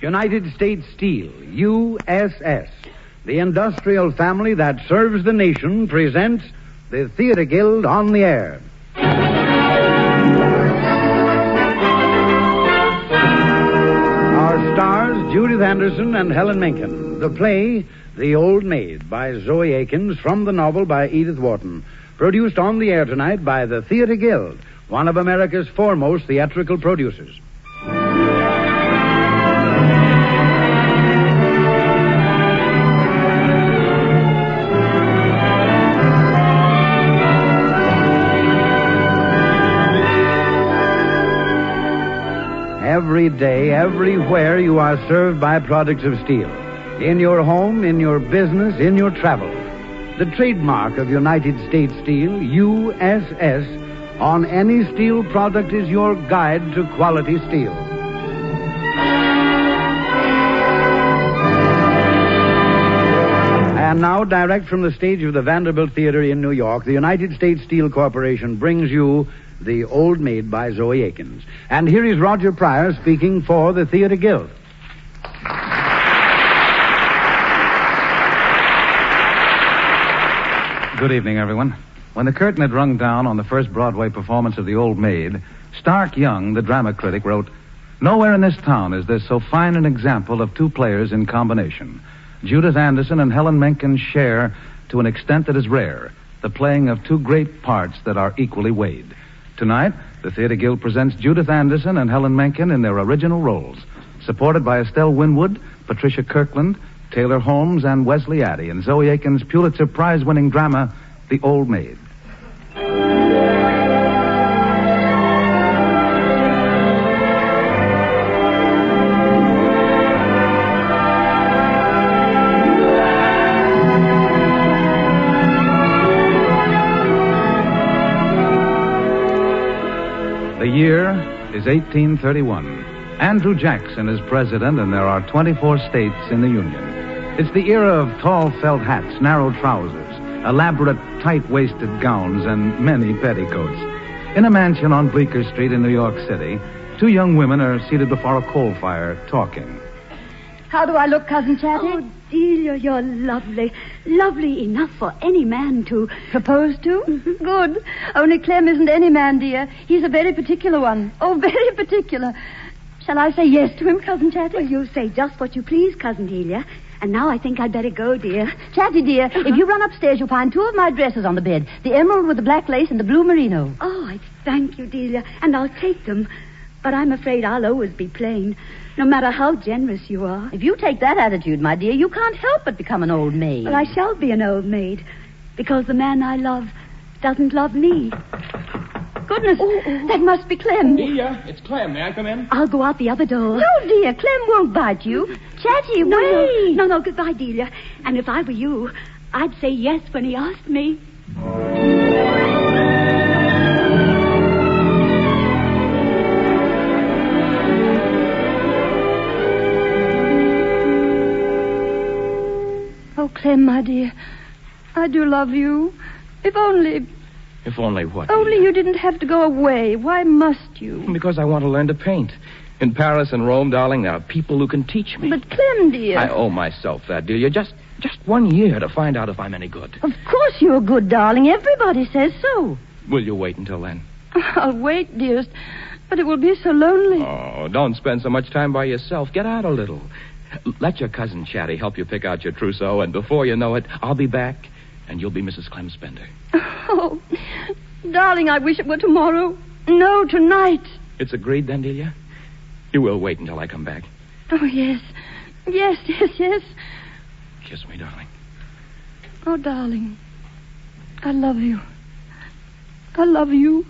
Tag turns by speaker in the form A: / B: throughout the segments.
A: United States Steel, USS, the industrial family that serves the nation, presents the Theater Guild on the Air. Our stars, Judith Anderson and Helen Menken. The play, The Old Maid, by Zoe Akins, from the novel by Edith Wharton. Produced on the air tonight by the Theater Guild, one of America's foremost theatrical producers. Every day, everywhere, you are served by products of steel. In your home, in your business, in your travel. The trademark of United States Steel, USS, on any steel product is your guide to quality steel. And now, direct from the stage of the Vanderbilt Theater in New York, the United States Steel Corporation brings you The Old Maid by Zoe Akins. And here is Roger Pryor speaking for the Theater Guild.
B: Good evening, everyone. When the curtain had rung down on the first Broadway performance of The Old Maid, Stark Young, the drama critic, wrote, "Nowhere in this town is there so fine an example of two players in combination. Judith Anderson and Helen Menken share, to an extent that is rare, the playing of two great parts that are equally weighed. Tonight, the Theater Guild presents Judith Anderson and Helen Menken in their original roles, supported by Estelle Winwood, Patricia Kirkland, Taylor Holmes, and Wesley Addy in Zoe Akins' Pulitzer Prize-winning drama, The Old Maid." The year is 1831. Andrew Jackson is president, and there are 24 states in the Union. It's the era of tall felt hats, narrow trousers, elaborate tight-waisted gowns, and many petticoats. In a mansion on Bleecker Street in New York City, two young women are seated before a coal fire talking.
C: How do I look, Cousin Chatty?
D: Oh, Delia, you're lovely. Lovely enough for any man to...
C: Propose to?
D: Mm-hmm.
C: Good. Only Clem isn't any man, dear. He's a very particular one. Oh, very particular. Shall I say yes to him, Cousin Chatty?
D: Well, you say just what you please, Cousin Delia. And now I think I'd better go, dear.
C: Chatty, dear, if you run upstairs, you'll find two of my dresses on the bed. The emerald with the black lace and the blue merino.
D: Oh, I thank you, Delia. And I'll take them. But I'm afraid I'll always be plain, no matter how generous you are.
C: If you take that attitude, my dear, you can't help but become an old maid.
D: Well, I shall be an old maid, because the man I love doesn't love me.
C: Goodness, that must be Clem.
E: Delia, it's Clem. May I come in?
D: I'll go out the other door.
C: No, dear, Clem won't bite you. Chatty, wait.
D: No, goodbye, Delia. And if I were you, I'd say yes when he asked me.
C: Oh, Clem, my dear, I do love you. If only...
E: If only what?
C: Only you didn't have to go away. Why must you?
E: Because I want to learn to paint. In Paris and Rome, darling, there are people who can teach me.
C: But, Clem, dear...
E: I owe myself that, Delia. Just 1 year to find out if I'm any good.
C: Of course you're good, darling. Everybody says so.
E: Will you wait until then?
C: I'll wait, dearest. But it will be so lonely.
E: Oh, don't spend so much time by yourself. Get out a little. Let your cousin Chatty help you pick out your trousseau, and before you know it, I'll be back, and you'll be Mrs. Clem Spender.
C: Oh, darling, I wish it were tomorrow. No, tonight.
E: It's agreed then, Delia? You will wait until I come back.
C: Oh, yes. Yes.
E: Kiss me, darling.
C: Oh, darling, I love you. I love you.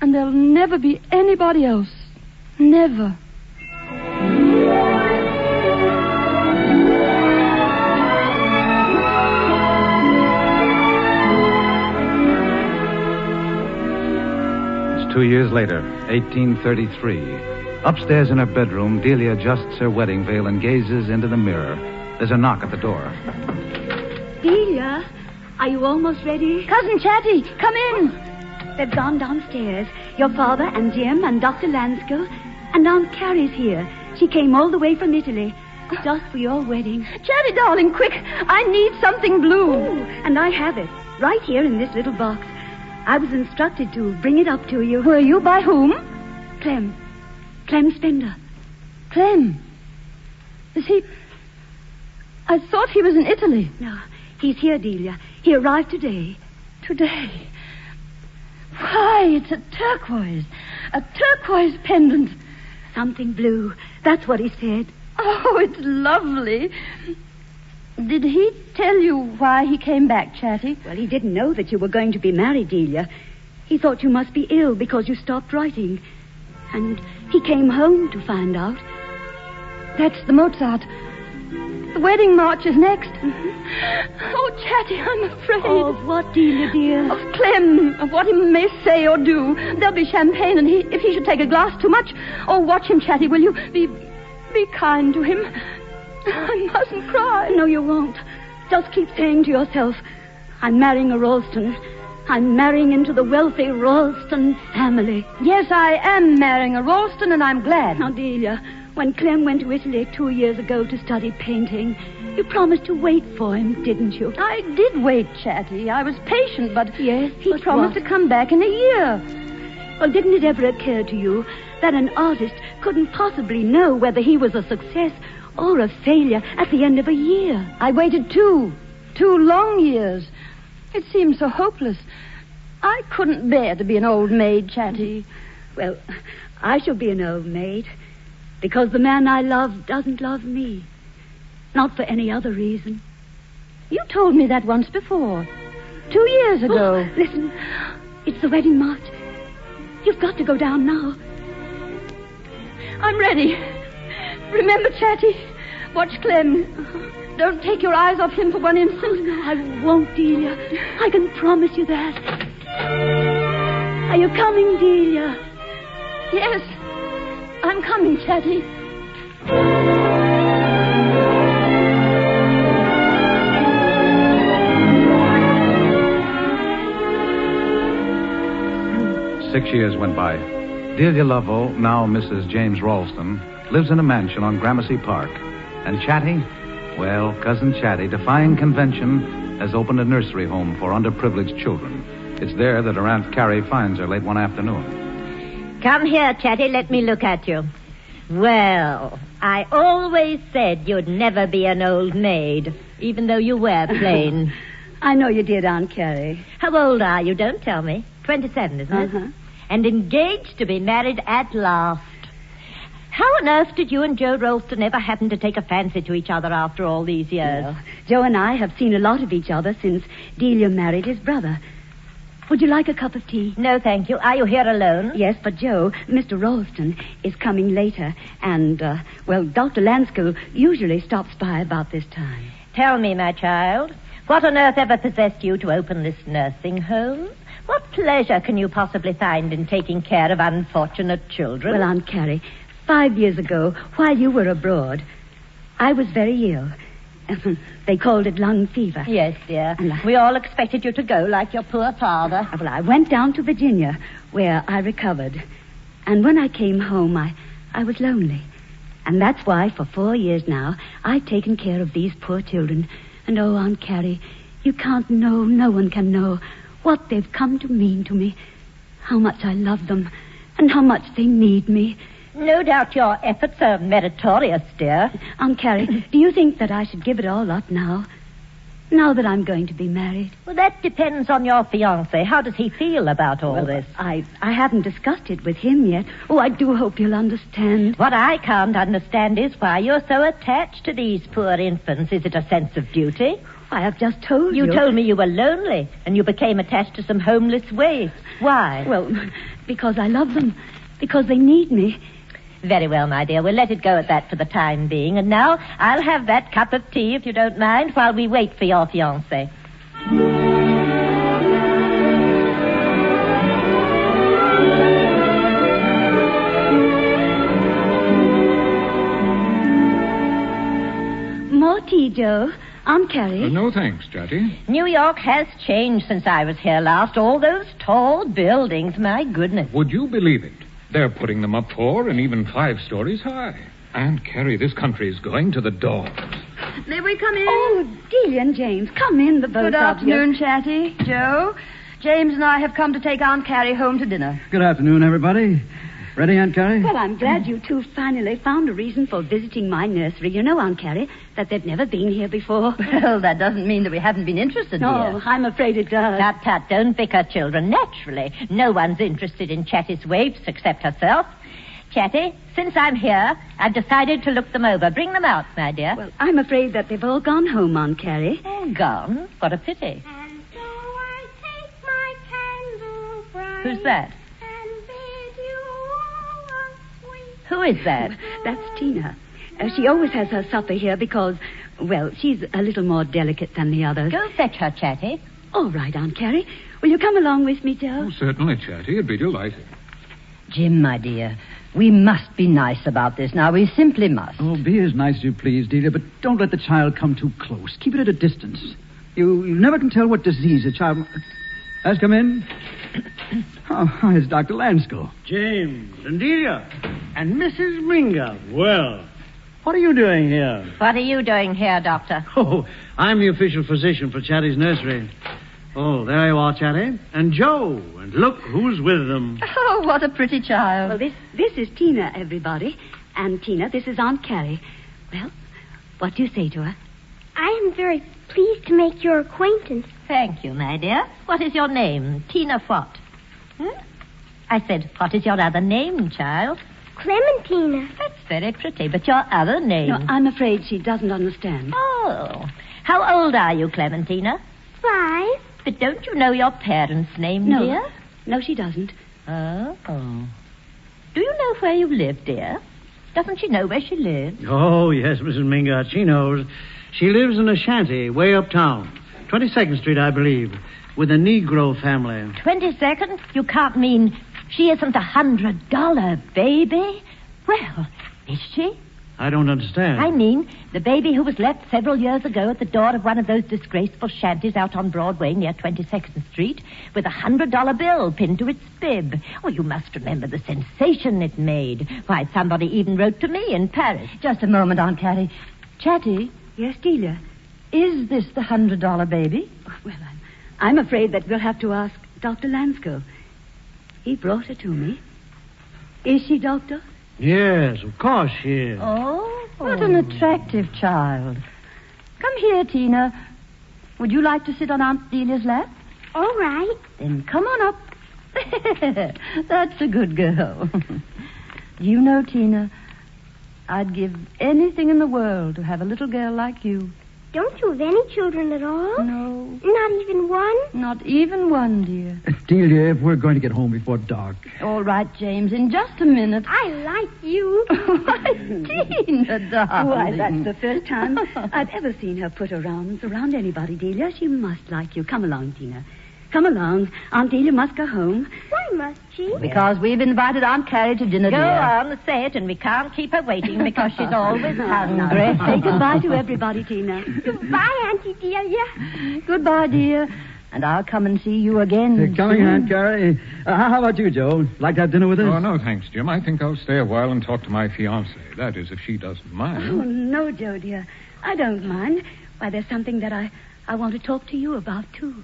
C: And there'll never be anybody else. Never.
B: It's 2 years later, 1833. Upstairs in her bedroom, Delia adjusts her wedding veil and gazes into the mirror. There's a knock at the door.
D: Delia, are you almost ready?
C: Cousin Chatty, come in.
D: They've gone downstairs. Your father and Jim and Dr. Lanskill. And Aunt Carrie's here. She came all the way from Italy, just for your wedding.
C: Chatty, darling, quick. I need something blue.
D: Oh, and I have it, right here in this little box. I was instructed to bring it up to you.
C: Were you? By whom?
D: Clem Spender.
C: Clem. Is he... I thought he was in Italy.
D: No, he's here, Delia. He arrived today.
C: Today? Why, it's a turquoise. A turquoise pendant.
D: Something blue. That's what he said.
C: Oh, it's lovely. Did he tell you why he came back, Chatty?
D: Well, he didn't know that you were going to be married, Delia. He thought you must be ill because you stopped writing. And he came home to find out.
C: That's the Mozart. The wedding march is next. Oh, Chatty, I'm afraid.
D: Oh, of what, Delia, dear?
C: Of Clem, of what he may say or do. There'll be champagne, and if he should take a glass too much... Oh, watch him, Chatty, will you? Be kind to him. I mustn't cry.
D: No, you won't. Just keep saying to yourself, I'm marrying a Ralston. I'm marrying into the wealthy Ralston family.
C: Yes, I am marrying a Ralston, and I'm glad.
D: Now, Delia, when Clem went to Italy 2 years ago to study painting, you promised to wait for him, didn't you?
C: I did wait, Chatty. I was patient, but
D: yes,
C: he
D: but
C: promised
D: what?
C: to come back in a year.
D: Well, didn't it ever occur to you that an artist couldn't possibly know whether he was a success or a failure at the end of a year?
C: I waited 2 long years. It seemed so hopeless. I couldn't bear to be an old maid, Chatty.
D: Well, I shall be an old maid because the man I love doesn't love me. Not for any other reason.
C: You told me that once before. 2 years ago.
D: Oh, listen, it's the wedding march. You've got to go down now.
C: I'm ready. Remember, Chatty, watch Clem. Don't take your eyes off him for one instant.
D: Oh, no, I won't, Delia. I can promise you that. Are you coming, Delia?
C: Yes, I'm coming, Chatty.
B: Six years went by. Delia Lovell, now Mrs. James Ralston, lives in a mansion on Gramercy Park. And Chatty, well, Cousin Chatty, defying convention, has opened a nursery home for underprivileged children. It's there that her Aunt Carrie finds her late one afternoon.
F: Come here, Chatty, let me look at you. Well, I always said you'd never be an old maid, even though you were plain.
D: I know you did, Aunt Carrie.
F: How old are you? Don't tell me. 27, isn't it?
D: Uh-huh.
F: And engaged to be married at last. How on earth did you and Joe Ralston ever happen to take a fancy to each other after all these years?
D: Well, Joe and I have seen a lot of each other since Delia married his brother. Would you like a cup of tea?
F: No, thank you. Are you here alone?
D: Yes, but Joe, Mr. Ralston, is coming later. And, Dr. Lanskill usually stops by about this time.
F: Tell me, my child, what on earth ever possessed you to open this nursing home? What pleasure can you possibly find in taking care of unfortunate children?
D: Well, Aunt Carrie, 5 years ago, while you were abroad, I was very ill. They called it lung fever.
F: Yes, dear. We all expected you to go like your poor father.
D: Well, I went down to Virginia, where I recovered. And when I came home, I was lonely. And that's why, for 4 years now, I've taken care of these poor children. And, oh, Aunt Carrie, you can't know, no one can know what they've come to mean to me, how much I love them, and how much they need me.
F: No doubt your efforts are meritorious, dear.
D: Aunt Carrie, do you think that I should give it all up now? Now that I'm going to be married?
F: Well, that depends on your fiancé. How does he feel about all this?
D: I haven't discussed it with him yet. Oh, I do hope you'll understand.
F: What I can't understand is why you're so attached to these poor infants. Is it a sense of duty?
D: I have just told you.
F: You told me you were lonely, and you became attached to some homeless waifs. Why?
D: Well, because I love them. Because they need me.
F: Very well, my dear. We'll let it go at that for the time being. And now I'll have that cup of tea, if you don't mind, while we wait for your fiancé.
D: More tea, Joe. Aunt Carrie.
G: No, thanks, Chatty.
F: New York has changed since I was here last. All those tall buildings, my goodness.
G: Would you believe it? They're putting them up 4 and even 5 stories high. Aunt Carrie, this country is going to the dogs.
C: May we come in?
D: Oh, Delia and James, come in, the both
C: Good
D: of you.
C: afternoon, Chatty. Joe, James and I have come to take Aunt Carrie home to dinner.
A: Good afternoon, everybody. Ready, Aunt Carrie?
D: Well, I'm glad you two finally found a reason for visiting my nursery. You know, Aunt Carrie, that they've never been here before.
C: Well, that doesn't mean that we haven't been interested,
D: No,
C: dear.
D: I'm afraid it does.
F: Tut, tut, don't bicker, children. Naturally, no one's interested in Chatty's waifs except herself. Chatty, since I'm here, I've decided to look them over. Bring them out, my dear.
D: Well, I'm afraid that they've all gone home, Aunt Carrie.
F: Oh, gone? What a pity.
H: And so I take my candle bright.
F: Who's that?
H: And bid you all a sweet.
F: Who is that?
D: That's Tina. She always has her supper here because, well, she's a little more delicate than the others.
F: Go fetch her, Chatty.
D: All right, Aunt Carrie. Will you come along with me, Joe?
G: Oh, certainly, Chatty. It'd be delighted.
C: Jim, my dear, we must be nice about this now. We simply must.
A: Oh, be as nice as you please, Delia, but don't let the child come too close. Keep it at a distance. You never can tell what disease a child... Has come in? Oh, it's Dr. Lanscow.
I: James and Delia and Mrs. Minga. Well, what are you doing here?
F: What are you doing here, Doctor?
I: Oh, I'm the official physician for Chatty's nursery. Oh, there you are, Chatty. And Joe. And look who's with them.
C: Oh, what a pretty child.
D: Well, this is Tina, everybody. And Tina, this is Aunt Carrie. Well, what do you say to her?
H: I am very pleased to make your acquaintance.
F: Thank you, my dear. What is your name? Tina what? I said, what is your other name, child?
H: Clementina.
F: That's very pretty, but your other name...
D: No, I'm afraid she doesn't understand.
F: Oh. How old are you, Clementina?
H: 5.
F: But don't you know your parents' name,
D: No.
F: dear?
D: No, she doesn't.
F: Oh. Do you know where you live, dear? Doesn't she know where she lives?
I: Oh, yes, Mrs. Minga. She knows. She lives in a shanty way uptown. 22nd Street, I believe. With a Negro family.
F: 22nd? You can't mean she isn't $100 baby? Well, is she?
I: I don't understand.
F: I mean, the baby who was left several years ago at the door of one of those disgraceful shanties out on Broadway near 22nd Street with a $100 bill pinned to its bib. Oh, you must remember the sensation it made. Why, somebody even wrote to me in Paris.
C: Just a moment, Aunt Carrie. Chatty,
D: Yes, Delia.
C: is this the $100 baby?
D: Well, I'm afraid that we'll have to ask Dr. Lanscow. He brought her to me. Is she, Doctor?
I: Yes, of course she is.
C: Oh, what an attractive child. Come here, Tina. Would you like to sit on Aunt Delia's lap?
H: All right.
C: Then come on up. That's a good girl. You know, Tina, I'd give anything in the world to have a little girl like you.
H: Don't you have any children at all?
C: No,
H: Not even one?
C: not even one, dear.
A: Delia, if we're going to get home before dark.
C: All right, James, in just a minute.
H: I like you.
C: Tina, darling.
D: Why, that's the first time I've ever seen her put her arms around anybody, Delia. She must like you. Come along, Tina. Come along. Aunt Delia must go home.
H: Why must she?
C: Because we've invited Aunt Carrie to dinner,
F: Go
C: dear.
F: on, say it, and we can't keep her waiting because she's always hungry.
D: Say goodbye to everybody, Tina.
H: Goodbye, Auntie Delia.
C: Goodbye, dear. And I'll come and see you again.
A: Coming,
C: soon.
A: Aunt Carrie. How about you, Joe? Like to have dinner with us?
G: Oh, no, thanks, Jim. I think I'll stay a while and talk to my fiancée. That is, if she doesn't
D: Oh,
G: mind.
D: no, Joe, dear. I don't mind. Why, there's something that I want to talk to you about, too.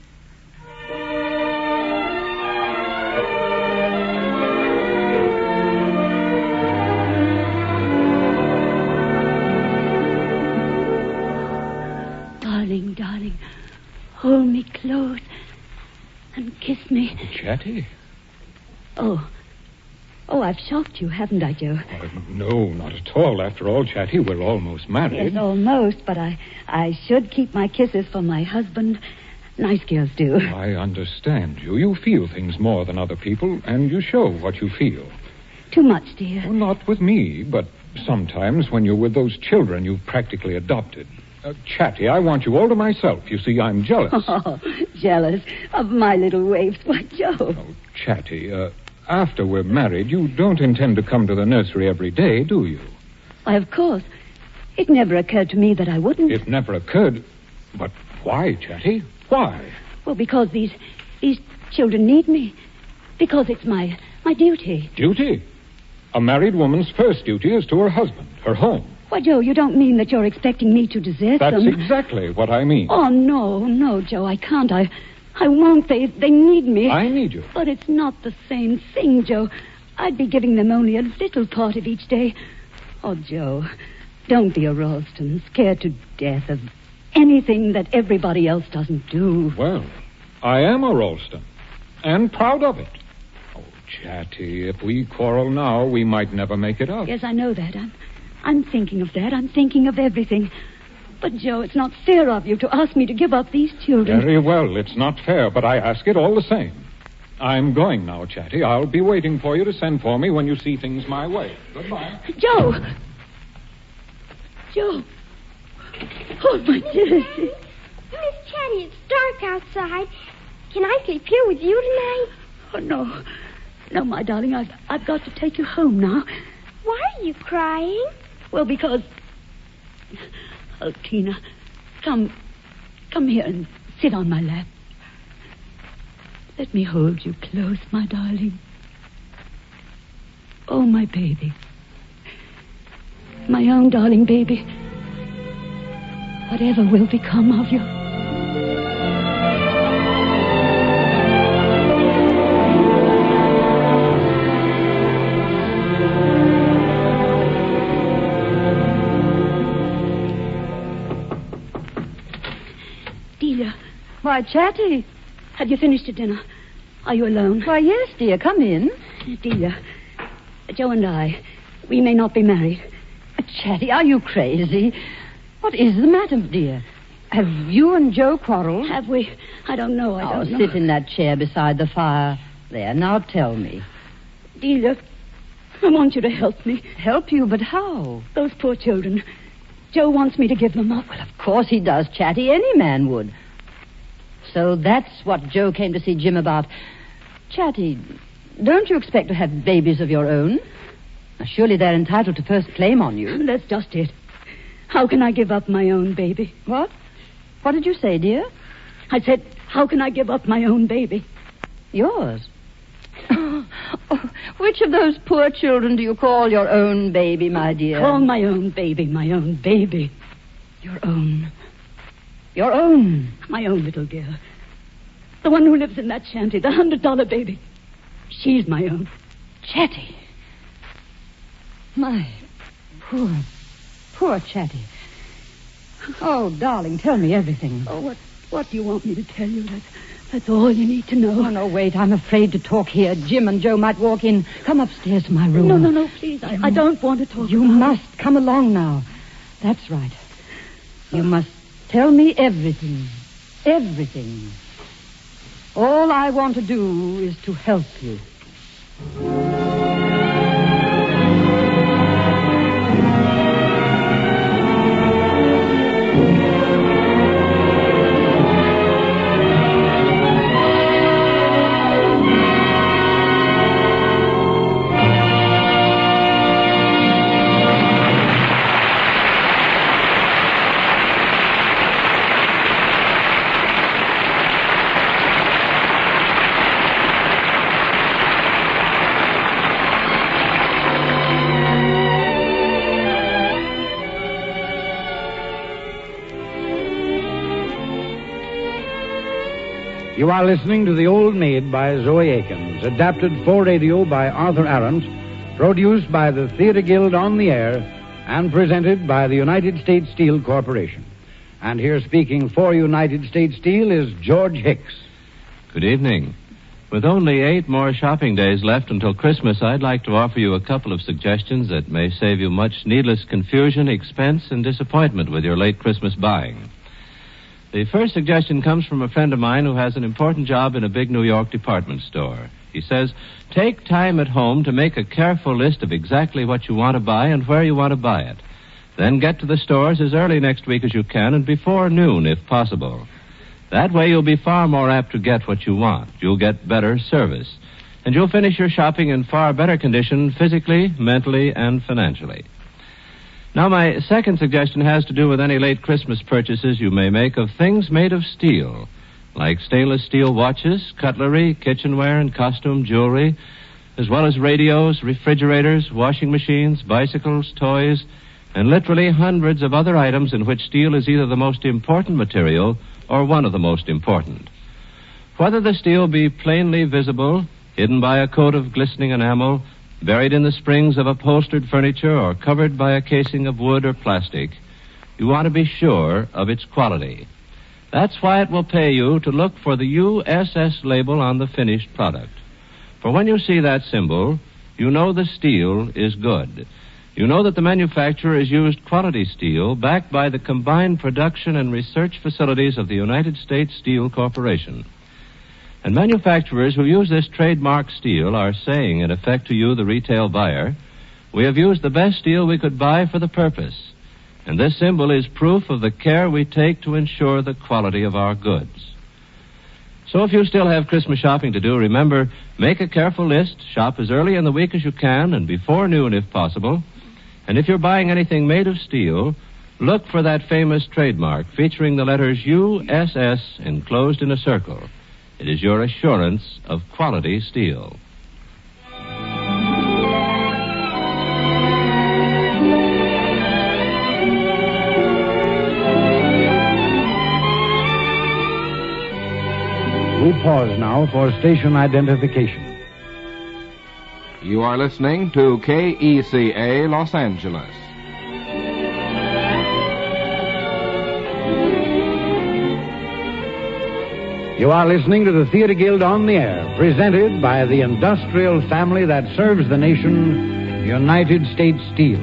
D: Darling, hold me close and kiss me.
G: Chatty?
D: Oh, I've shocked you, haven't I, Joe?
G: No, not at all. After all, Chatty, we're almost married.
D: Yes, almost, but I should keep my kisses for my husband. Nice girls do.
G: I understand you. You feel things more than other people, and you show what you feel.
D: Too much, dear.
G: Well, not with me, but sometimes when you're with those children you've practically adopted. Chatty, I want you all to myself. You see, I'm jealous.
D: Oh, jealous of my little waifs. Why, Joe.
G: Oh, Chatty, after we're married, you don't intend to come to the nursery every day, do you?
D: Why, of course. It never occurred to me that I wouldn't.
G: It never occurred. But why, Chatty? Why?
D: Well, because these children need me. Because it's my duty.
G: Duty? A married woman's first duty is to her husband, her home.
D: Why, Joe, you don't mean that you're expecting me to desert
G: That's
D: them?
G: exactly what I mean.
D: Oh, no, Joe, I can't. I won't. They need me.
G: I need you.
D: But it's not the same thing, Joe. I'd be giving them only a little part of each day. Oh, Joe, don't be a Ralston, scared to death of anything that everybody else doesn't do.
G: Well, I am a Ralston, and proud of it. Oh, Chatty, if we quarrel now, we might never make it up.
D: Yes, I know that. I'm thinking of that. I'm thinking of everything. But, Joe, it's not fair of you to ask me to give up these children.
G: Very well, it's not fair, but I ask it all the same. I'm going now, Chatty. I'll be waiting for you to send for me when you see things my way. Goodbye.
D: Joe! Joe! Oh, my dear.
H: Miss Chatty, it's dark outside. Can I sleep here with you tonight?
D: Oh, no. No, my darling, I've got to take you home now.
H: Why are you crying?
D: Well, because... Oh, Tina, come here and sit on my lap. Let me hold you close, my darling. Oh, my baby. My own darling baby. Whatever will become of you? Delia.
C: Why, Chatty.
D: Have you finished your dinner? Are you alone?
C: Why, yes, dear. Come in.
D: Delia, Joe and I, we may not be married.
C: Chatty, are you crazy? What is the matter, dear? Have you and Joe quarreled?
D: Have we? I don't know. I don't know.
C: Sit in that chair beside the fire. There, now tell me.
D: Delia, I want you to help me.
C: Help you, but how?
D: Those poor children. Joe wants me to give them up.
C: Well, of course he does, Chatty. Any man would. So that's what Joe came to see Jim about. Chatty, don't you expect to have babies of your own? Now, surely they're entitled to first claim on you.
D: That's just it. How can I give up my own baby?
C: What? What did you say, dear?
D: I said, how can I give up my own baby?
C: Yours? Which of those poor children do you call your own baby, my dear?
D: Call my own baby, my own baby.
C: Your own. Your own?
D: My own little girl. The one who lives in that shanty, the $100 baby. She's my own.
C: Chatty. My poor Chatty. Oh, darling, tell me everything.
D: Oh, what do you want me to tell you? That's all you need to know.
C: Oh, no, wait. I'm afraid to talk here. Jim and Joe might walk in. Come upstairs to my room.
D: No, please. I don't want to talk.
C: You must come along now. That's right. You must tell me everything. Everything. All I want to do is to help you.
A: You are listening to The Old Maid by Zoe Akins, adapted for radio by Arthur Arendt, produced by the Theater Guild on the Air, and presented by the United States Steel Corporation. And here speaking for United States Steel is George Hicks.
J: Good evening. With only 8 more shopping days left until Christmas, I'd like to offer you a couple of suggestions that may save you much needless confusion, expense, and disappointment with your late Christmas buying. The first suggestion comes from a friend of mine who has an important job in a big New York department store. He says, take time at home to make a careful list of exactly what you want to buy and where you want to buy it. Then get to the stores as early next week as you can and before noon, if possible. That way you'll be far more apt to get what you want. You'll get better service. And you'll finish your shopping in far better condition physically, mentally, and financially. Now, my second suggestion has to do with any late Christmas purchases you may make of things made of steel, like stainless steel watches, cutlery, kitchenware, and costume jewelry, as well as radios, refrigerators, washing machines, bicycles, toys, and literally hundreds of other items in which steel is either the most important material or one of the most important. Whether the steel be plainly visible, hidden by a coat of glistening enamel, buried in the springs of upholstered furniture, or covered by a casing of wood or plastic, you want to be sure of its quality. That's why it will pay you to look for the USS label on the finished product. For when you see that symbol, you know the steel is good. You know that the manufacturer has used quality steel backed by the combined production and research facilities of the United States Steel Corporation. And manufacturers who use this trademark steel are saying, in effect, to you, the retail buyer, we have used the best steel we could buy for the purpose. And this symbol is proof of the care we take to ensure the quality of our goods. So if you still have Christmas shopping to do, remember, make a careful list, shop as early in the week as you can, and before noon if possible. And if you're buying anything made of steel, look for that famous trademark featuring the letters USS enclosed in a circle. It is your assurance of quality steel.
A: We pause now for station identification.
K: You are listening to KECA Los Angeles.
A: You are listening to the Theater Guild on the Air, presented by the industrial family that serves the nation, United States Steel.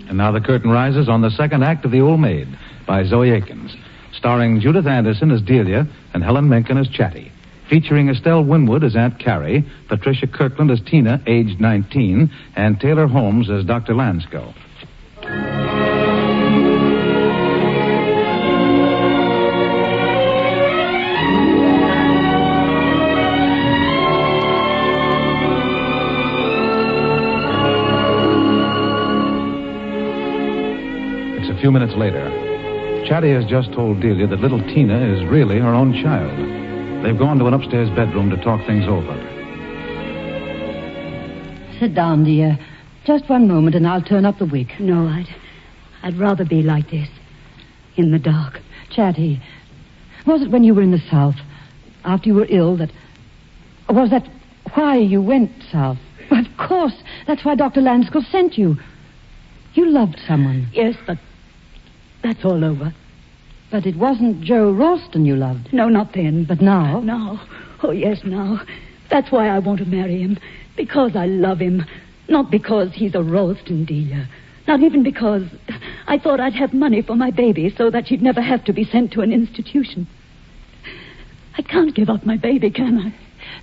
B: And now the curtain rises on the second act of The Old Maid by Zoe Akins, starring Judith Anderson as Delia and Helen Menken as Chatty, featuring Estelle Winwood as Aunt Carrie, Patricia Kirkland as Tina, aged 19, and Taylor Holmes as Dr. Lansco. It's a few minutes later. Chatty has just told Delia that little Tina is really her own child. They've gone to an upstairs bedroom to talk things over.
C: Sit down, dear. Just one moment and I'll turn up the wick.
D: No, I'd rather be like this, in the dark.
C: Chatty, was it when you were in the South, after you were ill, was that why you went south? Of course, that's why Dr. Lansco sent you. You loved someone.
D: Yes, but that's all over.
C: But it wasn't Joe Ralston you loved.
D: No, not then.
C: But now?
D: Now. Oh, yes, now. That's why I want to marry him. Because I love him. Not because he's a Ralston dealer. Not even because I thought I'd have money for my baby so that she'd never have to be sent to an institution. I can't give up my baby, can I?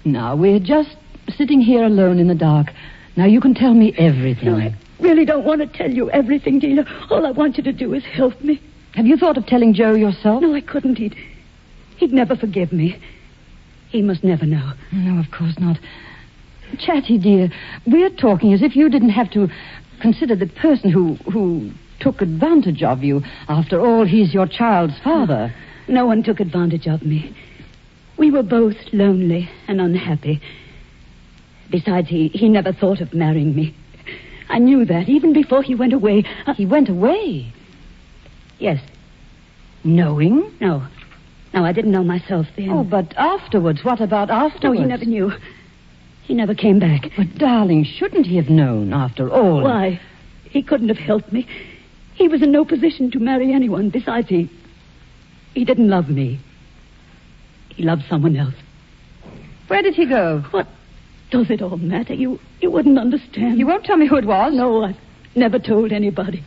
C: Now, we're just sitting here alone in the dark. Now, you can tell me everything.
D: No, I really don't want to tell you everything, dealer. All I want you to do is help me.
C: Have you thought of telling Joe yourself?
D: No, I couldn't. He'd never forgive me. He must never know.
C: No, of course not. Chatty, dear, we're talking as if you didn't have to consider the person who took advantage of you. After all, he's your child's father.
D: No one took advantage of me. We were both lonely and unhappy. Besides, he never thought of marrying me. I knew that even before he went away.
C: He went away?
D: Yes.
C: Knowing?
D: No, I didn't know myself then.
C: Oh, but afterwards. What about afterwards?
D: No, he never knew. He never came back.
C: But, darling, shouldn't he have known after all?
D: Why? He couldn't have helped me. He was in no position to marry anyone. Besides, he didn't love me. He loved someone else.
C: Where did he go?
D: What does it all matter? You wouldn't understand.
C: You won't tell me who it was?
D: No, I've never told anybody.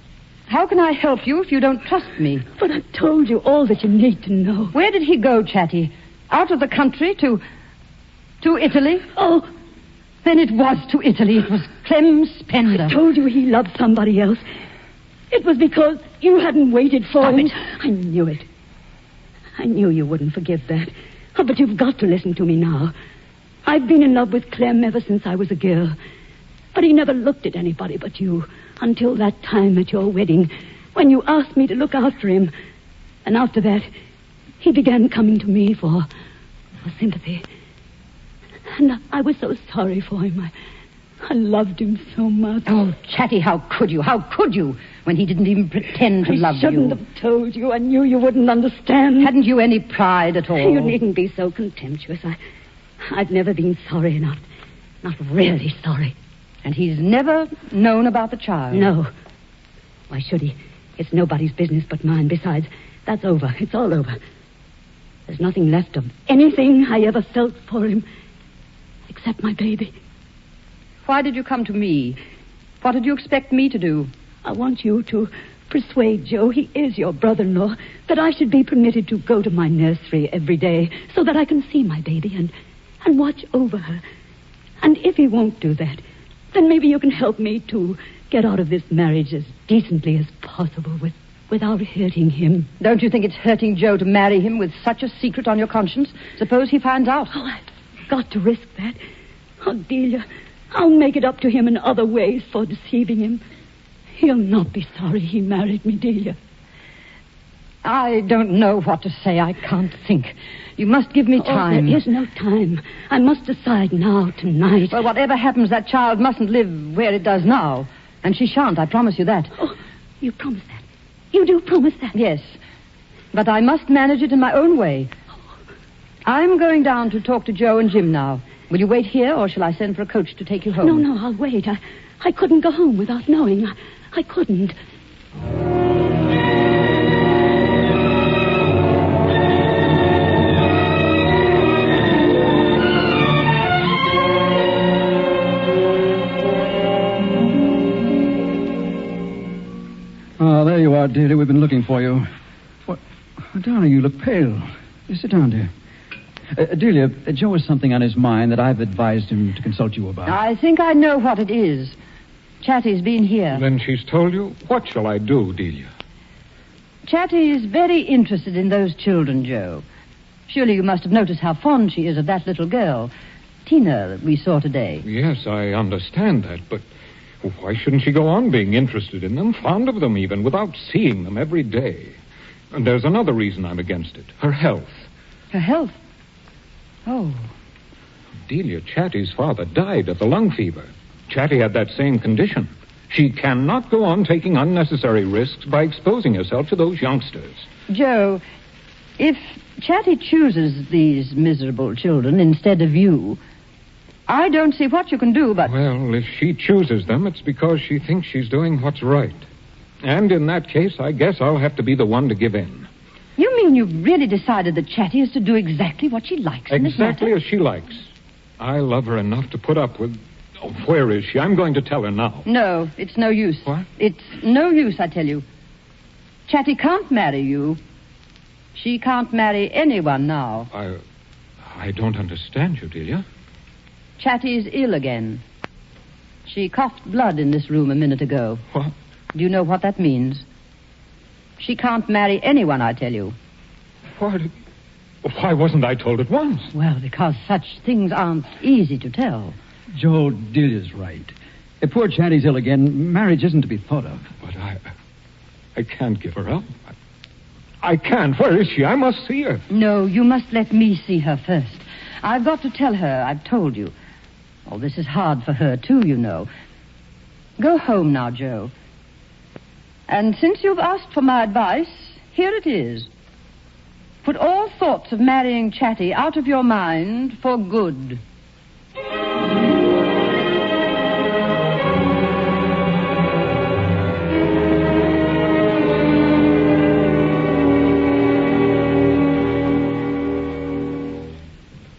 C: How can I help you if you don't trust me?
D: But I've told you all that you need to know.
C: Where did he go, Chatty? Out of the country to Italy?
D: Oh.
C: Then it was to Italy. It was Clem Spender.
D: I told you he loved somebody else. It was because you hadn't waited for him.
C: Stop it.
D: I knew it. I knew you wouldn't forgive that. Oh, but you've got to listen to me now. I've been in love with Clem ever since I was a girl. But he never looked at anybody but you until that time at your wedding when you asked me to look after him. And after that, he began coming to me for sympathy. And I was so sorry for him. I loved him so much.
C: Oh, Chatty, how could you? How could you? When he didn't even pretend to love you.
D: I shouldn't have told you. I knew you wouldn't understand.
C: Hadn't you any pride at all?
D: You needn't be so contemptuous. I've never been sorry, not really sorry.
C: And he's never known about the child?
D: No. Why should he? It's nobody's business but mine. Besides, that's over. It's all over. There's nothing left of anything I ever felt for him, except my baby.
C: Why did you come to me? What did you expect me to do?
D: I want you to persuade Joe, he is your brother-in-law, that I should be permitted to go to my nursery every day so that I can see my baby and watch over her. And if he won't do that, then maybe you can help me to get out of this marriage as decently as possible without hurting him.
C: Don't you think it's hurting Joe to marry him with such a secret on your conscience? Suppose he finds out.
D: Oh, I've got to risk that. Oh, Delia, I'll make it up to him in other ways for deceiving him. He'll not be sorry he married me, Delia.
C: I don't know what to say. I can't think. You must give me time.
D: There is no time. I must decide now, tonight.
C: Well, whatever happens, that child mustn't live where it does now. And she shan't, I promise you that.
D: Oh, you promise that? You do promise that?
C: Yes. But I must manage it in my own way. I'm going down to talk to Joe and Jim now. Will you wait here, or shall I send for a coach to take you home?
D: No, I'll wait. I couldn't go home without knowing. I couldn't.
L: Oh, there you are, dearie. We've been looking for you. What? Darling, you look pale. Sit down, dear. Delia, Joe has something on his mind that I've advised him to consult you about.
C: I think I know what it is. Chatty's been here.
G: Then she's told you? What shall I do, Delia?
C: Chatty is very interested in those children, Joe. Surely you must have noticed how fond she is of that little girl, Tina, that we saw today.
G: Yes, I understand that, but why shouldn't she go on being interested in them, fond of them even, without seeing them every day? And there's another reason I'm against it. Her health.
C: Her health? Oh.
G: Delia, Chatty's father died of the lung fever. Chatty had that same condition. She cannot go on taking unnecessary risks by exposing herself to those youngsters.
C: Joe, if Chatty chooses these miserable children instead of you, I don't see what you can do but...
G: Well, if she chooses them, it's because she thinks she's doing what's right. And in that case, I guess I'll have to be the one to give in.
C: You mean you've really decided that Chatty is to do exactly what she likes in this matter?
G: Exactly as she likes. I love her enough to put up with... Oh, where is she? I'm going to tell her now.
C: No, it's no use.
G: What?
C: It's no use, I tell you. Chatty can't marry you. She can't marry anyone now.
G: I don't understand you, Delia.
C: Chatty's ill again. She coughed blood in this room a minute ago.
G: What?
C: Do you know what that means? She can't marry anyone, I tell you.
G: What? Why wasn't I told at once?
C: Well, because such things aren't easy to tell.
L: Joe, Delia's right. If poor Chatty's ill again, marriage isn't to be thought of.
G: But I can't give her up. I can't. Where is she? I must see her.
C: No, you must let me see her first. I've got to tell her I've told you. Oh, this is hard for her, too, you know. Go home now, Joe. And since you've asked for my advice, here it is. Put all thoughts of marrying Chatty out of your mind for good.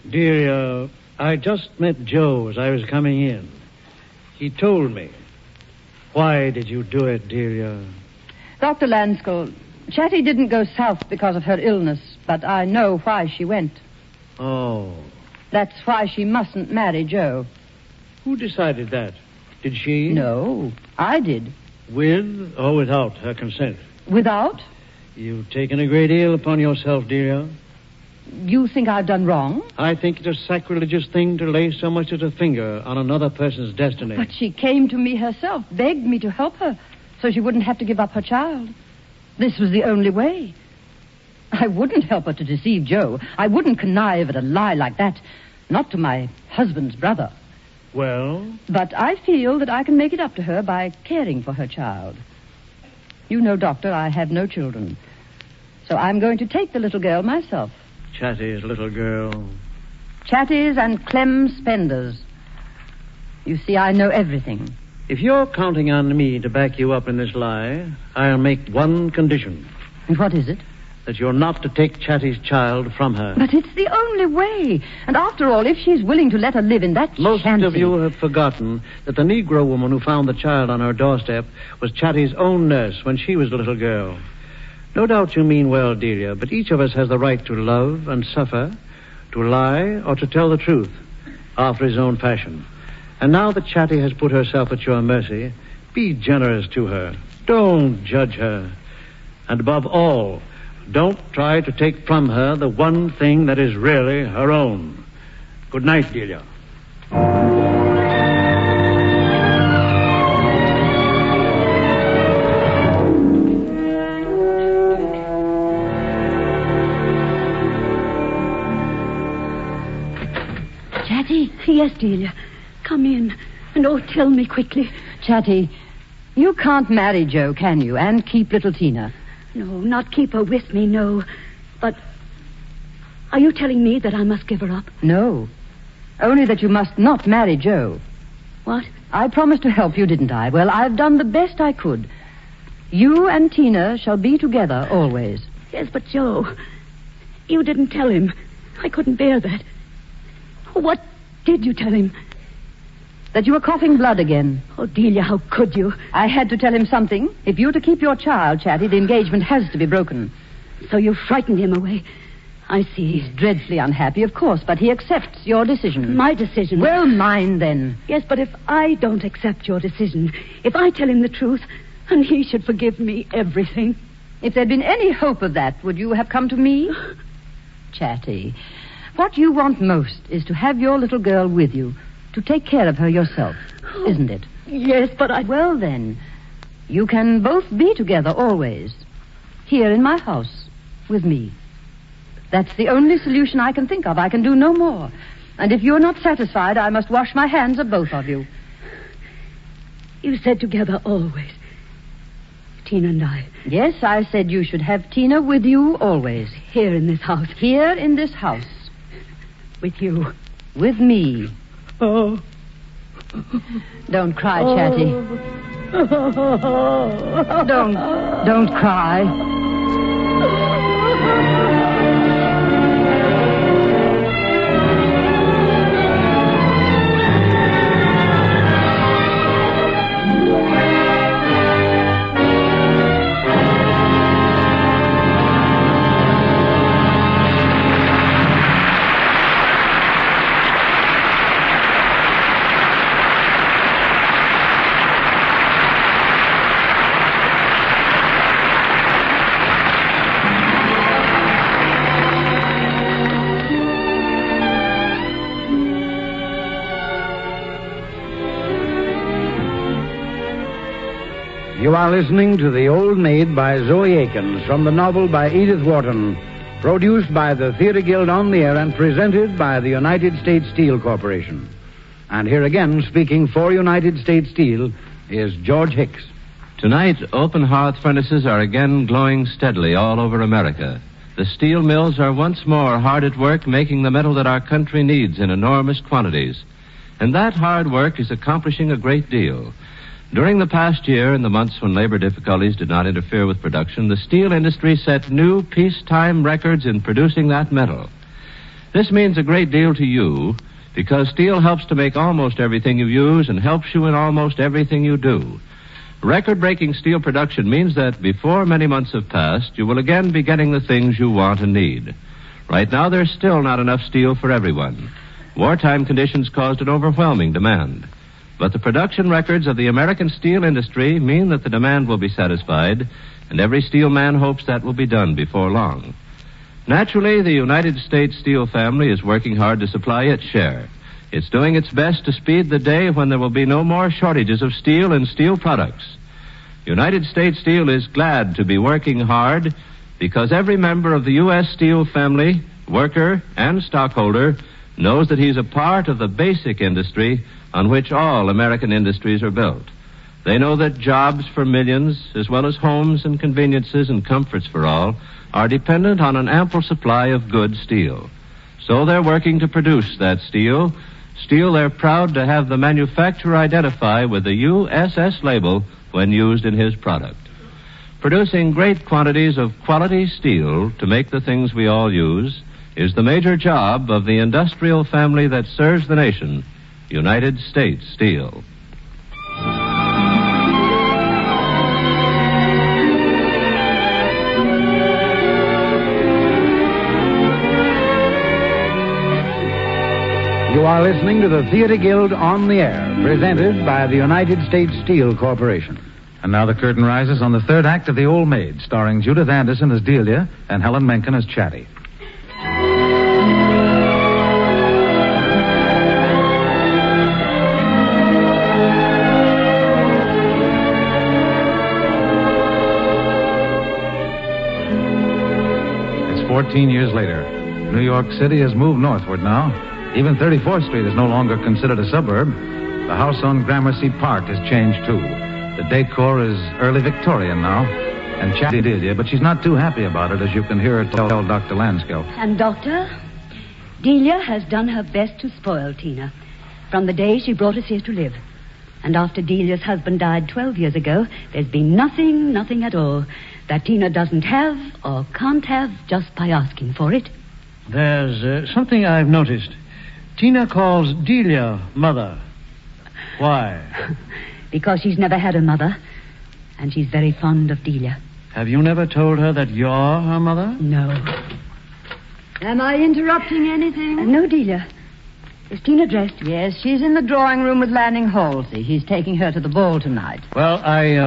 I: Dear, I just met Joe as I was coming in. He told me. Why did you do it, Delia?
C: Dr. Lanscombe, Chatty didn't go south because of her illness, but I know why she went.
I: Oh.
C: That's why she mustn't marry Joe.
I: Who decided that? Did she?
C: No, I did.
I: With or without her consent?
C: Without?
I: You've taken a great deal upon yourself, Delia.
C: You think I've done wrong?
I: I think it's a sacrilegious thing to lay so much as a finger on another person's destiny.
C: But she came to me herself, begged me to help her, so she wouldn't have to give up her child. This was the only way. I wouldn't help her to deceive Joe. I wouldn't connive at a lie like that. Not to my husband's brother.
I: Well?
C: But I feel that I can make it up to her by caring for her child. You know, Doctor, I have no children. So I'm going to take the little girl myself.
I: Chatty's little girl.
C: Chatty's and Clem Spender's. You see, I know everything.
I: If you're counting on me to back you up in this lie, I'll make one condition.
C: And what is it?
I: That you're not to take Chatty's child from her.
C: But it's the only way. And after all, if she's willing to let her live in that
I: Most
C: shanty...
I: of you have forgotten that the Negro woman who found the child on her doorstep was Chatty's own nurse when she was a little girl. No doubt you mean well, Delia, but each of us has the right to love and suffer, to lie or to tell the truth, after his own fashion. And now that Chatty has put herself at your mercy, be generous to her. Don't judge her. And above all, don't try to take from her the one thing that is really her own. Good night, Delia.
D: Chatty? Yes, Delia. Come in. And tell me quickly.
C: Chatty, you can't marry Joe, can you? And keep little Tina.
D: No, not keep her with me, no. But are you telling me that I must give her up?
C: No. Only that you must not marry Joe.
D: What?
C: I promised to help you, didn't I? Well, I've done the best I could. You and Tina shall be together always.
D: Yes, but Joe, you didn't tell him. I couldn't bear that. What did you tell him?
C: That you were coughing blood again.
D: Oh, Delia, how could you?
C: I had to tell him something. If you're to keep your child, Chatty, the engagement has to be broken.
D: So you frightened him away. I see.
C: He's dreadfully unhappy, of course, but he accepts your decision.
D: My decision?
C: Well, mine, then.
D: Yes, but if I don't accept your decision, if I tell him the truth, and he should forgive me everything.
C: If there'd been any hope of that, would you have come to me? Chatty, what you want most is to have your little girl with you, to take care of her yourself, isn't it?
D: Yes, but I...
C: Well, then, you can both be together always, here in my house, with me. That's the only solution I can think of. I can do no more. And if you're not satisfied, I must wash my hands of both of you.
D: You said together always. Tina and I.
C: Yes, I said you should have Tina with you always.
D: Here in this house.
C: Here in this house.
D: With you.
C: With me.
D: Oh.
C: Don't cry, Chatty. Don't cry.
A: You are listening to The Old Maid by Zoe Akins from the novel by Edith Wharton, produced by the Theatre Guild on the Air and presented by the United States Steel Corporation. And here again, speaking for United States Steel, is George Hicks.
J: Tonight, open hearth furnaces are again glowing steadily all over America. The steel mills are once more hard at work making the metal that our country needs in enormous quantities. And that hard work is accomplishing a great deal. During the past year, in the months when labor difficulties did not interfere with production, the steel industry set new peacetime records in producing that metal. This means a great deal to you, because steel helps to make almost everything you use and helps you in almost everything you do. Record-breaking steel production means that before many months have passed, you will again be getting the things you want and need. Right now, there's still not enough steel for everyone. Wartime conditions caused an overwhelming demand. But the production records of the American steel industry mean that the demand will be satisfied, and every steel man hopes that will be done before long. Naturally, the United States Steel family is working hard to supply its share. It's doing its best to speed the day when there will be no more shortages of steel and steel products. United States Steel is glad to be working hard because every member of the U.S. Steel family, worker, and stockholder knows that he's a part of the basic industry on which all American industries are built. They know that jobs for millions, as well as homes and conveniences and comforts for all, are dependent on an ample supply of good steel. So they're working to produce that steel they're proud to have the manufacturer identify with the USS label when used in his product. Producing great quantities of quality steel to make the things we all use is the major job of the industrial family that serves the nation, United States Steel.
A: You are listening to the Theater Guild on the Air, presented by the United States Steel Corporation.
B: And now the curtain rises on the third act of The Old Maid, starring Judith Anderson as Delia and Helen Menken as Chatty. It's 14 years later. New York City has moved northward now. Even 34th Street is no longer considered a suburb. The house on Gramercy Park has changed, too. The decor is early Victorian now. And Chatty Delia, but she's not too happy about it, as you can hear her tell Dr. Lanskill.
D: And, Doctor, Delia has done her best to spoil Tina from the day she brought us here to live. And after Delia's husband died 12 years ago, there's been nothing at all that Tina doesn't have or can't have just by asking for it.
I: There's something I've noticed. Tina calls Delia mother. Why?
D: Because she's never had a mother, and she's very fond of Delia.
I: Have you never told her that you're her mother?
D: No.
C: Am I interrupting anything?
D: No, Delia. Is Tina dressed?
C: Yes, she's in the drawing room with Lanning Halsey. He's taking her to the ball tonight.
I: Well,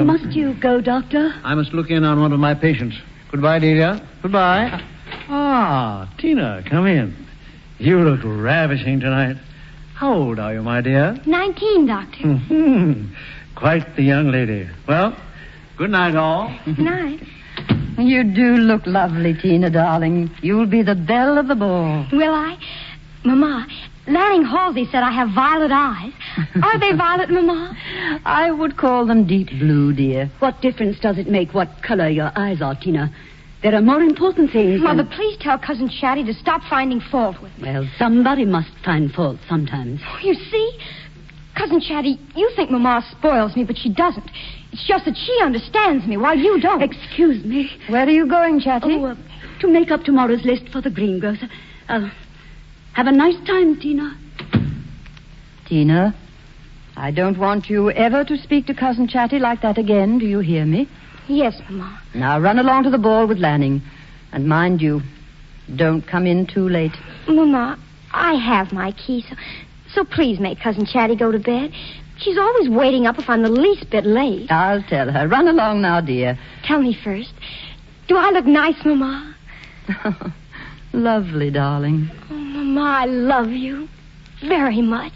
D: Must you go, Doctor?
I: I must look in on one of my patients. Goodbye, Delia. Goodbye. Ah, Tina, come in. You look ravishing tonight. How old are you, my dear?
H: 19, Doctor.
I: Mm-hmm. Quite the young lady. Well, good night, all.
H: Good night.
C: You do look lovely, Tina, darling. You'll be the belle of the ball.
H: Will I? Mama, Lanning Halsey said I have violet eyes. Are they violet, Mama?
C: I would call them deep blue, dear.
D: What difference does it make what color your eyes are, Tina? There are more important things.
H: Mother, please tell Cousin Chatty to stop finding fault with me.
D: Well, somebody must find fault sometimes.
H: You see? Cousin Chatty, you think Mama spoils me, but she doesn't. It's just that she understands me while you don't.
D: Excuse me.
C: Where are you going, Chatty?
D: To make up tomorrow's list for the greengrocer. Have a nice time, Tina.
C: Tina, I don't want you ever to speak to Cousin Chatty like that again. Do you hear me?
H: Yes, Mama.
C: Now run along to the ball with Lanning. And mind you, don't come in too late.
H: Mama, I have my key, so please make Cousin Chatty go to bed. She's always waiting up if I'm the least bit late.
C: I'll tell her. Run along now, dear.
H: Tell me first. Do I look nice, Mama?
C: Lovely, darling.
H: Oh, Mama, I love you very much.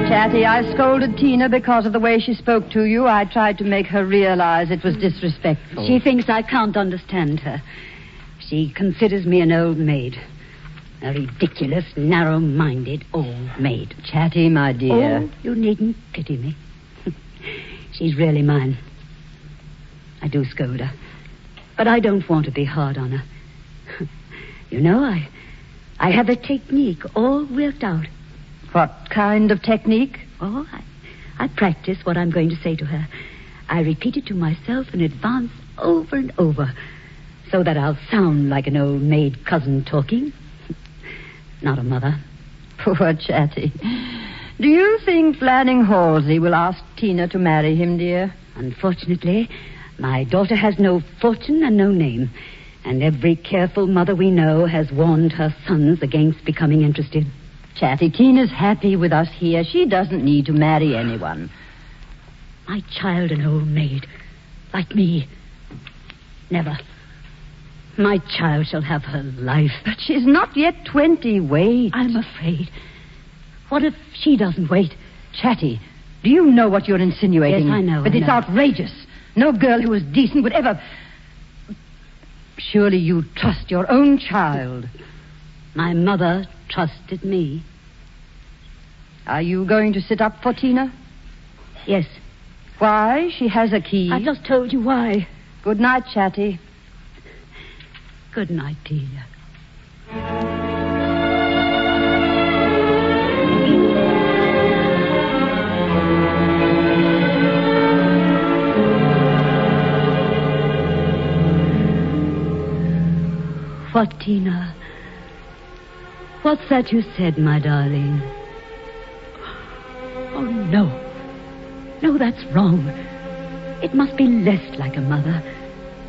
C: Chatty, I scolded Tina because of the way she spoke to you. I tried to make her realize it was disrespectful.
D: She thinks I can't understand her. She considers me an old maid. A ridiculous, narrow-minded old maid.
C: Chatty, my dear.
D: Oh, you needn't pity me. She's really mine. I do scold her. But I don't want to be hard on her. You know, I have a technique all worked out.
C: What kind of technique?
D: Oh, I practice what I'm going to say to her. I repeat it to myself in advance over and over so that I'll sound like an old maid cousin talking. Not a mother.
C: Poor Chatty. Do you think Lanning Halsey will ask Tina to marry him, dear?
D: Unfortunately, my daughter has no fortune and no name. And every careful mother we know has warned her sons against becoming interested.
C: Chatty, Tina's happy with us here. She doesn't need to marry anyone.
D: My child an old maid. Like me. Never. My child shall have her life.
C: But she's not yet 20. Wait.
D: I'm afraid. What if she doesn't wait?
C: Chatty, Do you know what you're insinuating?
D: Yes, I know.
C: But
D: I
C: it's
D: know.
C: outrageous. No girl who is decent would ever... Surely you trust your own child.
D: My mother trusted me.
C: Are you going to sit up for Tina?
D: Yes.
C: Why? She has a key.
D: I just told you why.
C: Good night, Chatty.
D: Good night, Delia. What, Tina? What's that you said, my darling? Oh, no. No, that's wrong. It must be less like a mother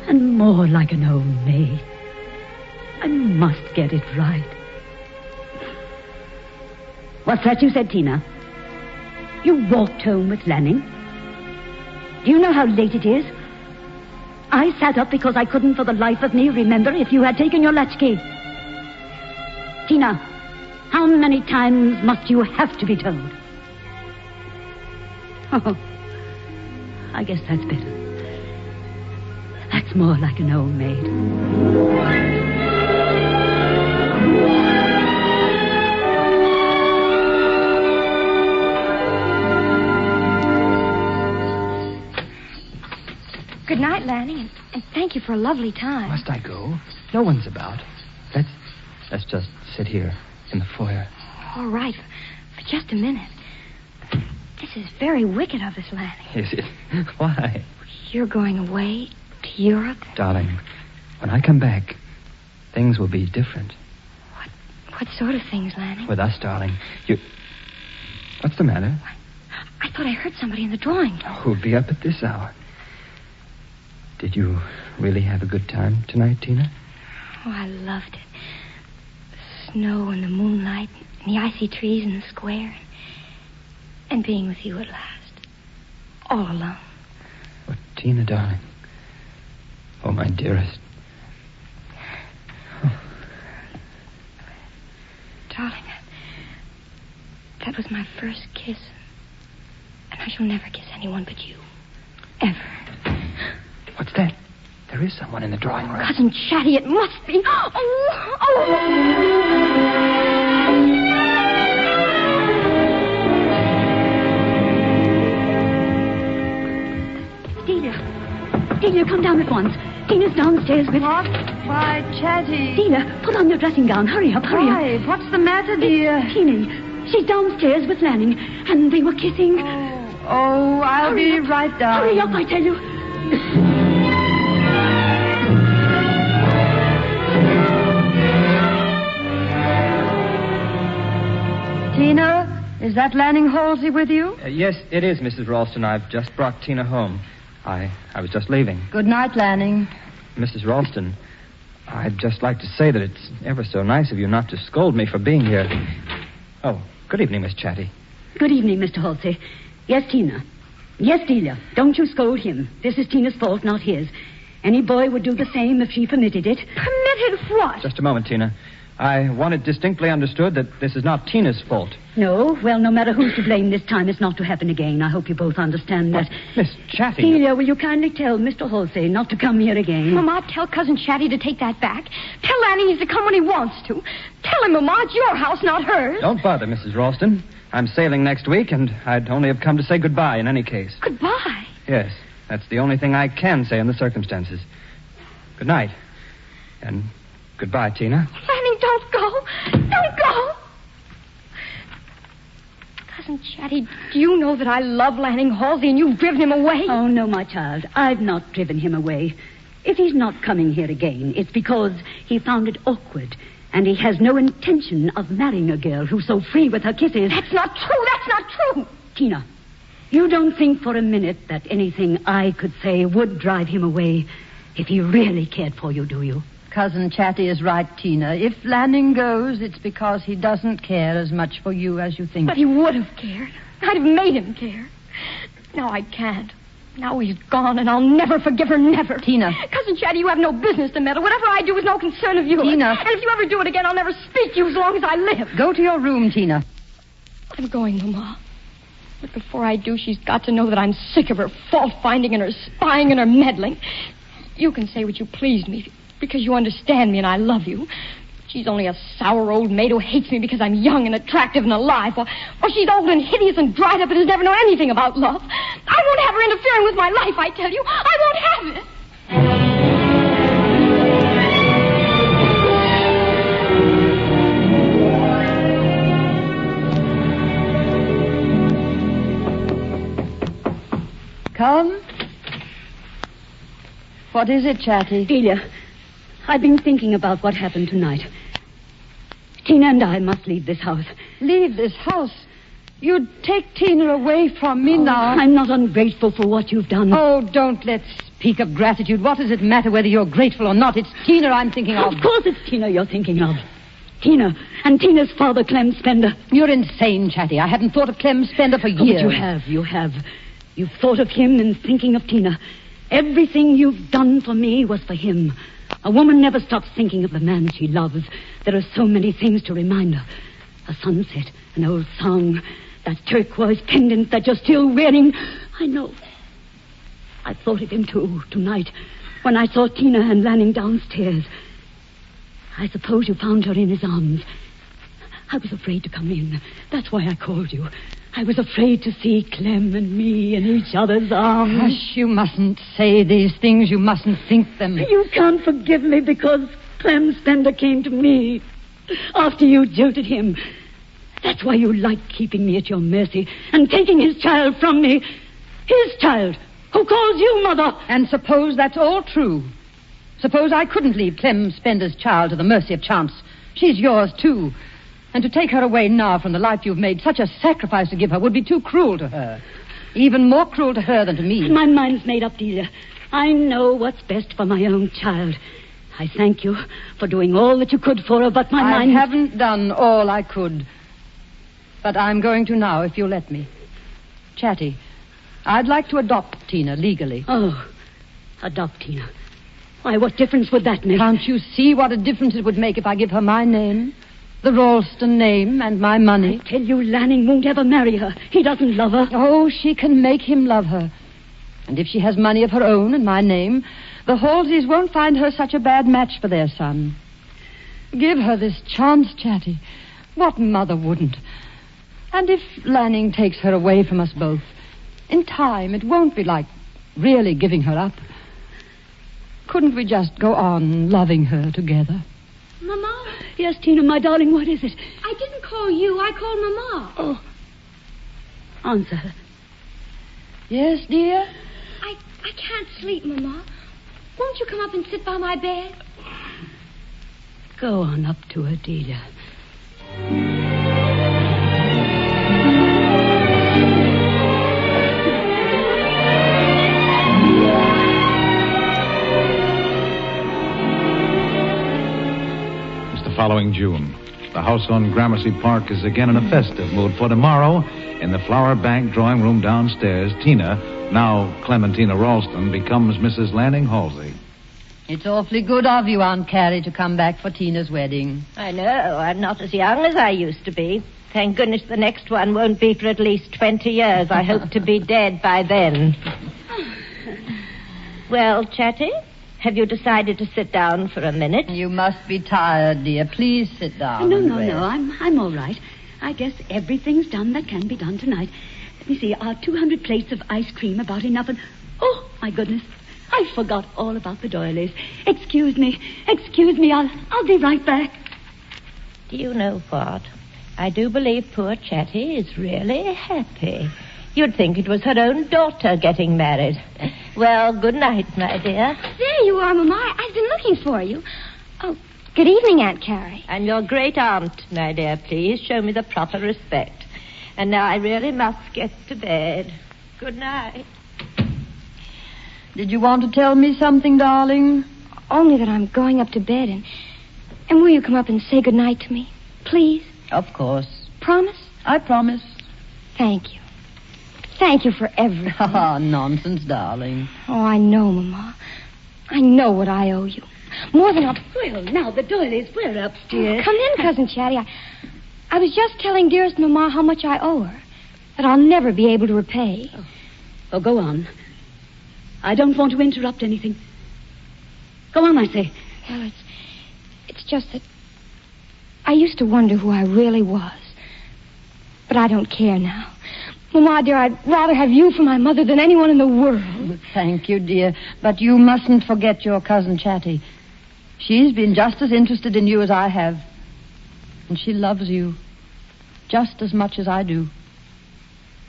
D: and more like an old maid. I must get it right. What's that you said, Tina? You walked home with Lanning? Do you know how late it is? I sat up because I couldn't for the life of me remember if you had taken your latchkey. Tina, how many times must you have to be told? Oh, I guess that's better. That's more like an old maid.
H: Good night, Lanning, and thank you for a lovely time.
M: Must I go? No one's about. Let's just sit here in the foyer.
H: All right, for just a minute. This is very wicked of us, Lanning.
M: Is it? Why?
H: You're going away to Europe?
M: Darling, when I come back, things will be different.
H: What sort of things, Lanning?
M: With us, darling. What's the matter?
H: I thought I heard somebody in the drawing room.
M: Who'll be up at this hour? Did you really have a good time tonight, Tina?
H: Oh, I loved it. The snow and the moonlight and the icy trees in the square. And being with you at last. All alone.
M: Oh, Tina, darling. Oh, my dearest. Oh.
H: Darling, that was my first kiss. And I shall never kiss anyone but you. Ever.
M: What's that? There is someone in the drawing room.
H: Cousin Chatty, it must be.
D: Delia, come down at once. Tina's downstairs with...
C: What? Why, Chatty.
D: Delia, put on your dressing gown. Hurry up.
C: Why? What's the matter, dear?
D: It's Teeny. She's downstairs with Lanning, and they were kissing.
C: Oh, I'll be right down.
D: Hurry up, I tell you.
C: Tina, is that Lanning Halsey with you?
M: Yes, it is, Mrs. Ralston. I've just brought Tina home. I was just leaving.
C: Good night, Lanning.
M: Mrs. Ralston, I'd just like to say that it's ever so nice of you not to scold me for being here. Oh, good evening, Miss Chatty.
D: Good evening, Mr. Halsey. Yes, Tina. Yes, Delia. Don't you scold him. This is Tina's fault, not his. Any boy would do the same if she permitted it.
H: Permitted what?
M: Just a moment, Tina. I want it distinctly understood that this is not Tina's fault.
D: No? Well, no matter who's to blame this time, it's not to happen again. I hope you both understand that.
M: Miss Chatty...
D: Delia, will you kindly tell Mr. Halsey not to come here again?
H: Mama, tell Cousin Chatty to take that back. Tell Lanning he's to come when he wants to. Tell him, Mama, it's your house, not hers.
M: Don't bother, Mrs. Ralston. I'm sailing next week, and I'd only have come to say goodbye in any case.
H: Goodbye?
M: Yes, that's the only thing I can say in the circumstances. Good night. And goodbye, Tina.
H: Lanning, don't go. Don't go. Cousin Chatty, do you know that I love Lanning Halsey and you've driven him away?
D: Oh, no, my child. I've not driven him away. If he's not coming here again, it's because he found it awkward. And he has no intention of marrying a girl who's so free with her kisses.
H: That's not true. That's not true.
D: Tina, you don't think for a minute that anything I could say would drive him away if he really cared for you, do you?
C: Cousin Chatty is right, Tina. If Lanning goes, it's because he doesn't care as much for you as you think.
H: But he would have cared. I'd have made him care. Now I can't. Now he's gone, and I'll never forgive her, never.
C: Tina.
H: Cousin Chatty, you have no business to meddle. Whatever I do is no concern of yours.
C: Tina.
H: And if you ever do it again, I'll never speak to you as long as I live.
C: Go to your room, Tina.
H: I'm going, Mama. But before I do, she's got to know that I'm sick of her fault-finding and her spying and her meddling. You can say what you please me, because you understand me and I love you. She's only a sour old maid who hates me because I'm young and attractive and alive. Or she's old and hideous and dried up and has never known anything about love. I won't have her interfering with my life, I tell you. I won't have it.
C: Come. What is it, Chatty?
D: Delia, I've been thinking about what happened tonight. Tina and I must leave this house.
C: Leave this house? You'd take Tina away from me now.
D: I'm not ungrateful for what you've done.
C: Oh, don't let's speak of gratitude. What does it matter whether you're grateful or not? It's Tina I'm thinking of.
D: Of course it's Tina you're thinking of. Tina, and Tina's father, Clem Spender.
C: You're insane, Chatty. I hadn't thought of Clem Spender for years.
D: But you have. You've thought of him in thinking of Tina. Everything you've done for me was for him. A woman never stops thinking of the man she loves. There are so many things to remind her. A sunset, an old song, that turquoise pendant that you're still wearing. I know. I thought of him, too, tonight, when I saw Tina and Lanning downstairs. I suppose you found her in his arms. I was afraid to come in. That's why I called you. I was afraid to see Clem and me in each other's arms.
C: Hush, you mustn't say these things. You mustn't think them.
D: You can't forgive me because Clem Spender came to me after you jilted him. That's why you like keeping me at your mercy and taking his child from me. His child, who calls you mother.
C: And suppose that's all true. Suppose I couldn't leave Clem Spender's child to the mercy of chance. She's yours, too. And to take her away now from the life you've made such a sacrifice to give her would be too cruel to her. Even more cruel to her than to me.
D: My mind's made up, Delia. I know what's best for my own child. I thank you for doing all that you could for her, but my mind...
C: I haven't done all I could. But I'm going to now, if you'll let me. Chatty, I'd like to adopt Tina legally.
D: Oh, adopt Tina. Why, what difference would that make?
C: Can't you see what a difference it would make if I give her my name? The Ralston name and my money.
D: I tell you, Lanning won't ever marry her. He doesn't love her.
C: Oh, she can make him love her. And if she has money of her own and my name, the Halseys won't find her such a bad match for their son. Give her this chance, Chatty. What mother wouldn't? And if Lanning takes her away from us both, in time it won't be like really giving her up. Couldn't we just go on loving her together?
H: Mama?
D: Yes, Tina, my darling, what is it?
H: I didn't call you. I called Mama.
D: Oh. Answer her.
C: Yes, dear?
H: I can't sleep, Mama. Won't you come up and sit by my bed?
D: Go on up to her, Delia.
B: Following June. The house on Gramercy Park is again in a festive mood, for tomorrow, in the Flower Bank drawing room downstairs, Tina, now Clementina Ralston, becomes Mrs. Lanning Halsey.
C: It's awfully good of you, Aunt Carrie, to come back for Tina's wedding.
F: I know. I'm not as young as I used to be. Thank goodness the next one won't be for at least 20 years. I hope to be dead by then. Well, Chatty? Have you decided to sit down for a minute?
C: You must be tired, dear. Please sit down.
D: No. I'm all right. I guess everything's done that can be done tonight. Let me see. Are 200 plates of ice cream about enough? And oh, my goodness. I forgot all about the doilies. Excuse me. I'll be right back.
F: Do you know what? I do believe poor Chatty is really happy. You'd think it was her own daughter getting married. Well, good night, my dear.
H: There you are, Mama. I've been looking for you. Oh, good evening, Aunt Carrie.
F: And your great aunt, my dear. Please show me the proper respect. And now I really must get to bed. Good night.
C: Did you want to tell me something, darling?
H: Only that I'm going up to bed, and will you come up and say good night to me, please?
C: Of course.
H: Promise?
C: I promise.
H: Thank you. Thank you for everything.
C: Ah, nonsense, darling.
H: Oh, I know, Mama. I know what I owe you. More than I'll...
D: Well, now, the doilies, we're upstairs.
H: Oh, come in, Cousin Chatty. I was just telling dearest Mama how much I owe her. that I'll never be able to repay.
D: Oh, go on. I don't want to interrupt anything. Go on, I say.
H: Well, it's just that I used to wonder who I really was. But I don't care now. Mamma, dear, I'd rather have you for my mother than anyone in the world.
C: Thank you, dear. But you mustn't forget your cousin Chatty. She's been just as interested in you as I have. And she loves you just as much as I do.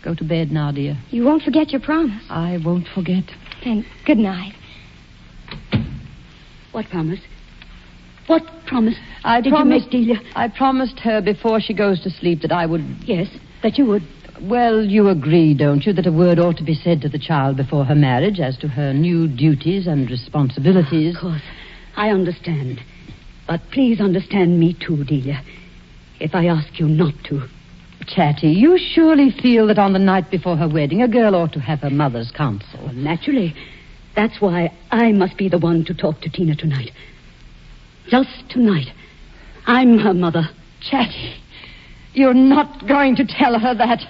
C: Go to bed now, dear.
H: You won't forget your promise.
C: I won't forget.
H: And good night.
D: What promise? What promise did
C: you
D: make, Delia?
C: I promised her before she goes to sleep that I would...
D: Yes, that you would.
C: Well, you agree, don't you, that a word ought to be said to the child before her marriage as to her new duties and responsibilities?
D: Of course. I understand. But please understand me too, Delia. If I ask you not to.
C: Chatty, you surely feel that on the night before her wedding, a girl ought to have her mother's counsel.
D: Well, naturally. That's why I must be the one to talk to Tina tonight. Just tonight. I'm her mother.
C: Chatty, you're not going to tell her that.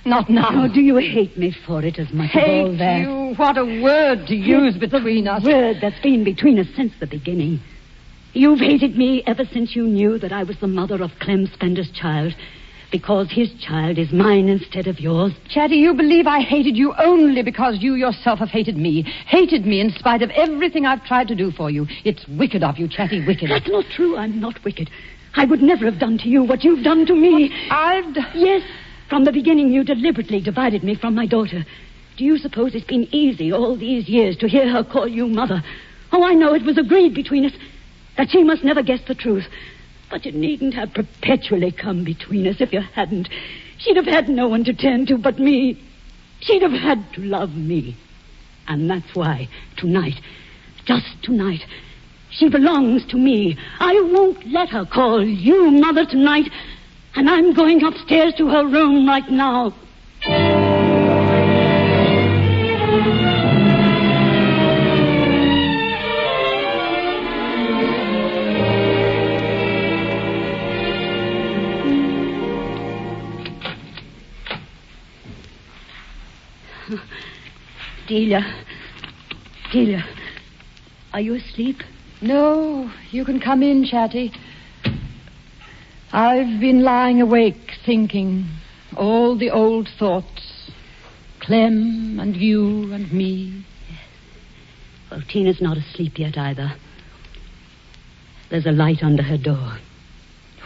C: Not now.
D: Oh, do you hate me for it as much as all that?
C: Hate you? What a word to use between us.
D: The word that's been between us since the beginning. You've hated me ever since you knew that I was the mother of Clem Spender's child. Because his child is mine instead of yours.
C: Chatty, you believe I hated you only because you yourself have hated me. Hated me in spite of everything I've tried to do for you. It's wicked of you, Chatty, wicked.
D: That's not true. I'm not wicked. I would never have done to you what you've done to me.
C: I've done...
D: Yes. From the beginning, you deliberately divided me from my daughter. Do you suppose it's been easy all these years to hear her call you mother? Oh, I know it was agreed between us that she must never guess the truth. But you needn't have perpetually come between us if you hadn't. She'd have had no one to turn to but me. She'd have had to love me. And that's why, tonight, just tonight, she belongs to me. I won't let her call you mother tonight. And I'm going upstairs to her room right now. Delia, are you asleep?
C: No, you can come in, Chatty. I've been lying awake thinking all the old thoughts. Clem and you and me.
D: Yes. Well, Tina's not asleep yet either. There's a light under her door.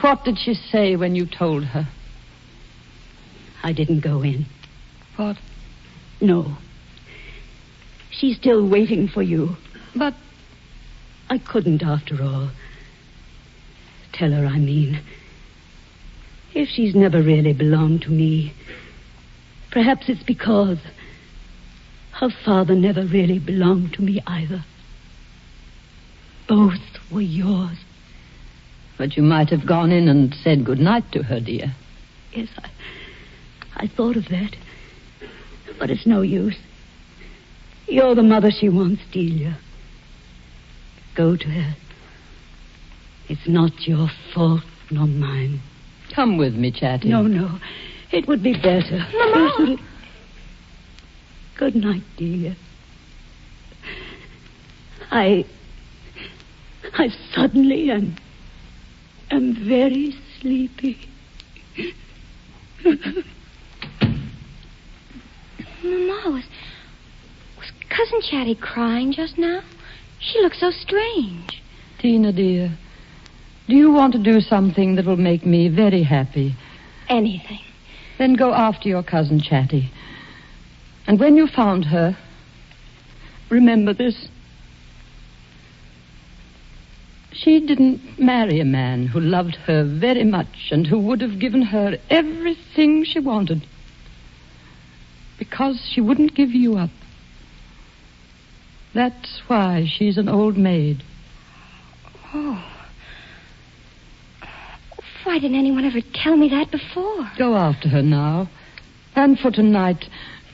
C: What did she say when you told her?
D: I didn't go in.
C: What?
D: No. She's still waiting for you.
C: But
D: I couldn't, after all. Tell her, I mean. If she's never really belonged to me, perhaps it's because her father never really belonged to me either. Both were yours.
C: But you might have gone in and said good night to her, dear.
D: Yes, I thought of that. But it's no use. You're the mother she wants, Delia. Go to her. It's not your fault, nor mine.
C: Come with me, Chatty.
D: No. It would be better.
H: Mama!
D: Good night, Delia. I suddenly am very sleepy.
H: Mama, was Cousin Chatty crying just now? She looks so strange.
C: Tina, dear, do you want to do something that will make me very happy?
H: Anything.
C: Then go after your cousin Chatty. And when you found her, remember this. She didn't marry a man who loved her very much and who would have given her everything she wanted. Because she wouldn't give you up. That's why she's an old maid.
H: Oh. Why didn't anyone ever tell me that before?
C: Go after her now. And for tonight,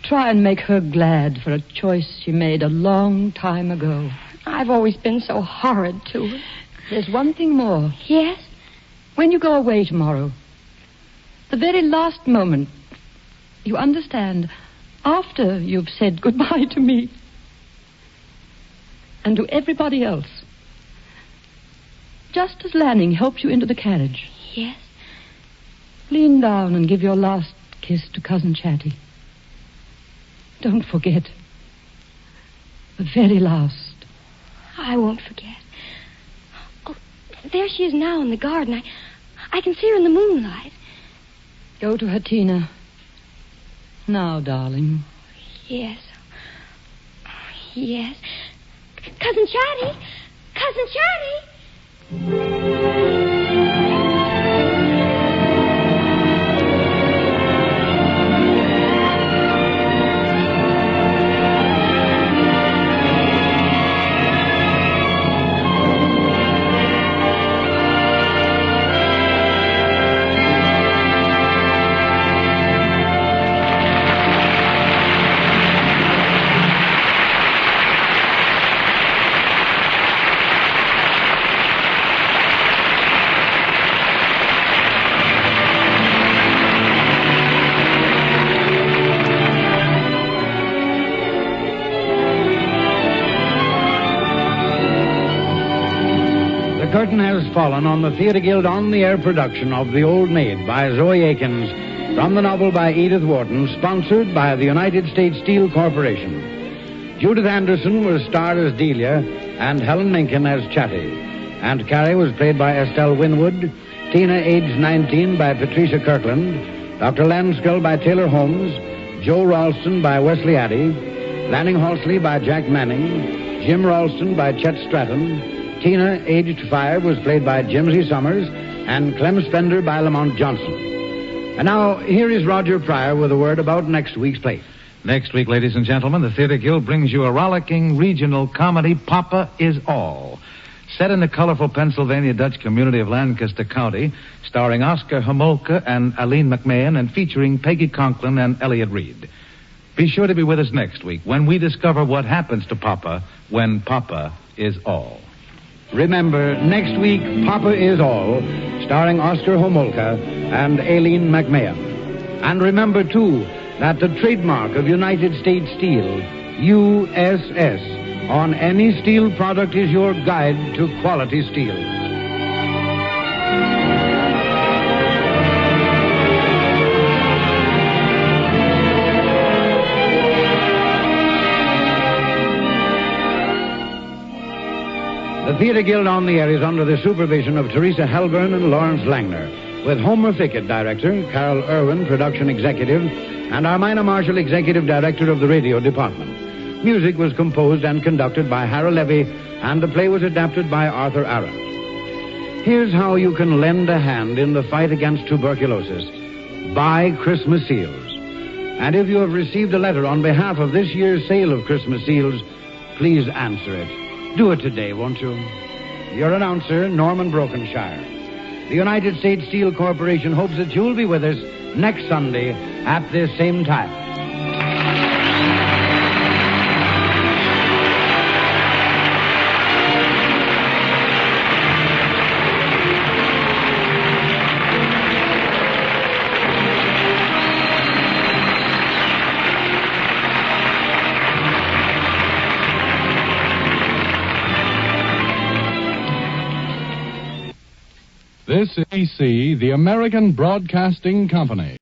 C: try and make her glad for a choice she made a long time ago.
H: I've always been so horrid to her.
C: There's one thing more.
H: Yes?
C: When you go away tomorrow, the very last moment, You understand? After you've said goodbye to me. And to everybody else. Just as Lanning helped you into the carriage.
H: Yes?
C: Lean down and give your last kiss to Cousin Chatty. Don't forget. The very last.
H: I won't forget. Oh, there she is now in the garden. I can see her in the moonlight.
C: Go to her, Tina. Now, darling.
H: Yes. Yes. Cousin Chatty! Cousin Chatty!
A: The curtain has fallen on the Theatre Guild on-the-air production of The Old Maid by Zoe Akins, from the novel by Edith Wharton, sponsored by the United States Steel Corporation. Judith Anderson was starred as Delia, and Helen Menken as Chatty. Aunt Carrie was played by Estelle Winwood, Tina, aged 19, by Patricia Kirkland, Dr. Lanskull by Taylor Holmes, Joe Ralston by Wesley Addy, Lanning Halsley by Jack Manning, Jim Ralston by Chet Stratton, Tina, aged 5, was played by Jimsy Summers, and Clem Spender by Lamont Johnson. And now, here is Roger Pryor with a word about next week's play.
B: Next week, ladies and gentlemen, the Theatre Guild brings you a rollicking regional comedy, Papa Is All. Set in the colorful Pennsylvania Dutch community of Lancaster County, starring Oscar Homolka and Aline McMahon, and featuring Peggy Conklin and Elliot Reed. Be sure to be with us next week when we discover what happens to Papa when Papa is all.
A: Remember, next week, Papa Is All, starring Oscar Homolka and Aileen McMahon. And remember, too, that the trademark of United States Steel, USS, on any steel product is your guide to quality steel. The Theatre Guild on the Air is under the supervision of Teresa Helburn and Lawrence Langner, with Homer Fickett, director, Carol Irwin, production executive, and Armina Marshall, executive director of the radio department. Music was composed and conducted by Harold Levy, and the play was adapted by Arthur Aaron. Here's how you can lend a hand in the fight against tuberculosis. Buy Christmas seals. And if you have received a letter on behalf of this year's sale of Christmas seals, please answer it. Do it today, won't you? Your announcer, Norman Brokenshire. The United States Steel Corporation hopes that you'll be with us next Sunday at this same time.
N: This is ABC, the American Broadcasting Company.